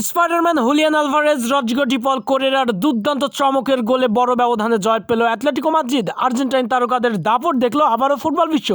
Spiderman Julian Alvarez, Rodrigo De Paul কোরেরার দুর্দান্ত চমকের গোলে বড় ব্যবধানে জয় পেল অ্যাটলেটিকো মাদ্রিদ। আর্জেন্টাইন তারকাদের দাপট দেখলো আবারও ফুটবল বিশ্ব।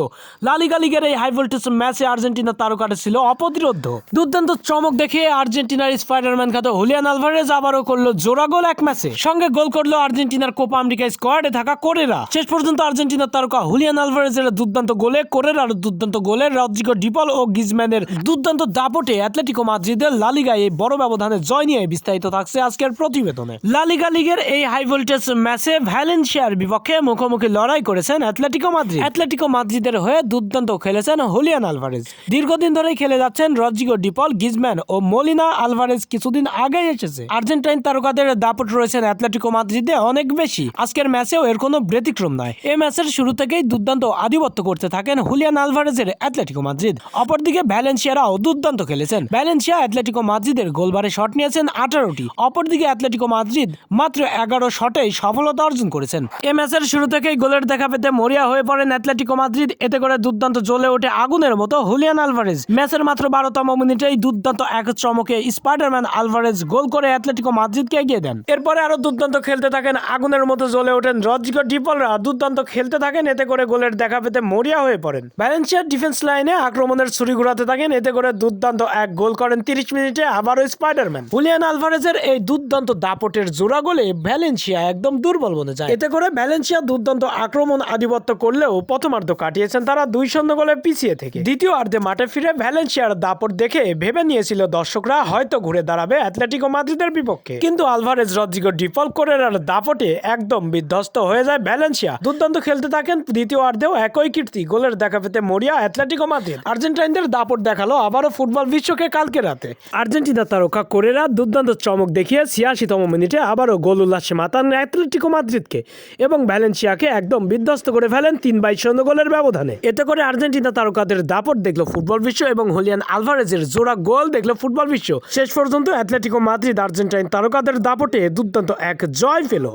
লা লিগা লিগের এই হাই ভোল্টেজ ম্যাচে আর্জেন্টিনার তারকাটা ছিল অপ্রতিরোধ্য। দুর্দান্ত চমক দেখে আর্জেন্টিনার স্পাইডারম্যান খ্যাত হুলিয়ান আলভারেজ আবারও করলো জোড়া গোল এক ম্যাচে। সঙ্গে গোল করলো আর্জেন্টিনার কোপা আমেরিকা স্কোয়াডে থাকা কোরেরা। শেষ পর্যন্ত আর্জেন্টিনার তারকা হুলিয়ান আলভারেজের দুর্দান্ত গোলে, কোরেরার দুর্দান্ত গোলে, রদ্রিগো ডি পল ও গ্রিজম্যানের দুর্দান্ত দাপটে অ্যাটলেটিকো মাদ্রিদের লা লিগায় এই বড় ব্যবধানে জয় নিয়ে বিস্তারিত থাকছে আজকের প্রতিবেদনে। লা লিগা লিগের এই হাই ভোল্টেজ ম্যাচে ভ্যালেন্সিয়ার বিপক্ষে মুখোমুখি লড়াই করেছেন অ্যাটলেটিকো মাদ্রিদ। অ্যাটলেটিকো মাদ্রিদের হয়ে দুর্দান্ত খেলেছেন হুলিয়ান আলভারেজ। দীর্ঘদিন ধরেই খেলে যাচ্ছেন রদ্রিগো ডি পল, গ্রিজম্যান ও মোলিনা। আলভারেজ কিছুদিন আগেই এসেছে। আর্জেন্টাইন তারকাদের দাপট রয়েছেন অ্যাটলেটিকো মাদ্রিদে অনেক বেশি। আজকের ম্যাচেও এর কোনো ব্যতিক্রম নয়। এই ম্যাচের শুরু থেকেই দুর্দান্ত আধিপত্য করতে থাকেন হুলিয়ান আলভারেজের অ্যাটলেটিকো মাদ্রিদ। অপরদিকে ভ্যালেন্সিয়ারাও দুর্দান্ত খেলেছেন। ভ্যালেন্সিয়া অ্যাটলেটিকো মাদ্রিদের গোলবারে শট নিয়েছেন 18টি। অপরদিকে অ্যাটলেটিকো মাদ্রিদ মাত্র 11 শটেই সফলতা অর্জন করেছেন। এই ম্যাচের শুরু থেকেই গোলের দেখা পেতে মরিয়া হয়ে পড়েন অ্যাটলেটিকো মাদ্রিদ। এতে করে দুর্দান্ত জ্বলে ওঠে আগুনের মতো হুলিয়ান আলভারেজ। ম্যাচের মাত্র 12তম মিনিটেই দুর্দান্ত এক চমকে স্পাইডারম্যান আলভারেজ গোল করে অ্যাটলেটিকো মাদ্রিদকে এগিয়ে দেন। এরপরে আরো দুর্দান্ত খেলতে থাকেন, আগুনের মতো জ্বলে ওঠেন রদ্রিগো ডি পলরা। দুর্দান্ত খেলতে থাকেন, এতে করে গোলের দেখা পেতে মরিয়া হয়ে পড়েন। ভ্যালেন্সিয়ার ডিফেন্স লাইনে আক্রমণের ছুরি ঘুরাতে থাকেন, এতে করে দুর্দান্ত এক গোল করেন 30 মিনিটে আবারও স্পাইডারম্যান। হুলিয়ান আলভারেজের এই দুর্দান্ত দাপটের জোড়া গোলে ভ্যালেন্সিয়া একদম দুর্বল বনে যায়। এতে করে ভ্যালেন্সিয়া দুর্দান্ত আক্রমণ আধিপত্য করলেও প্রথমার্ধ কাটিয়েছেন তারা 2-0 গোলে পিছিয়ে থেকে। দ্বিতীয়ার্ধে মাঠে ফিরে ভ্যালেন্সিয়ার দাপট দেখে ভেবে নিয়েছিল দর্শকরা হয়তো ঘুরে দাঁড়াবে অ্যাটলেটিকো মাদ্রিদের বিপক্ষে। কিন্তু আলভারেজ, রদ্রিগো ডি পল, কোরেরার দাপটে একদম বিধ্বস্ত হয়ে যায় ভ্যালেন্সিয়া। দুর্দান্ত খেলতে থাকেন, দ্বিতীয়ার্ধেও একই কীর্তি, গোলের দেখা পেতে মরিয়া অ্যাটলেটিকো মাদ্রিদ। আর্জেন্টাইনদের দাপট দেখালো আবারও ফুটবল বিশ্বকে কালকে রাতে। আর্জেন্টিনার তারকা কোরেরা দুর্দান্ত চমক দেখিয়ে 86তম মিনিটে আবারও গোল উল্লাসে মাতান অ্যাটলেটিকো মাদ্রিদকে এবং ভ্যালেন্সিয়াকে একদম বিধ্বস্ত করে ফেলেন 3-0 গোলের ব্যবধানে। এতে করে আর্জেন্টিনা তারকাদের দাপট দেখলো ফুটবল বিশ্ব এবং হুলিয়ান আলভারেজের জোড়া গোল দেখলো ফুটবল বিশ্ব। শেষ পর্যন্ত অ্যাটলেটিকো মাদ্রিদ আর্জেন্টাইন তারকাদের দাপটে দুর্দান্ত এক জয় পেল।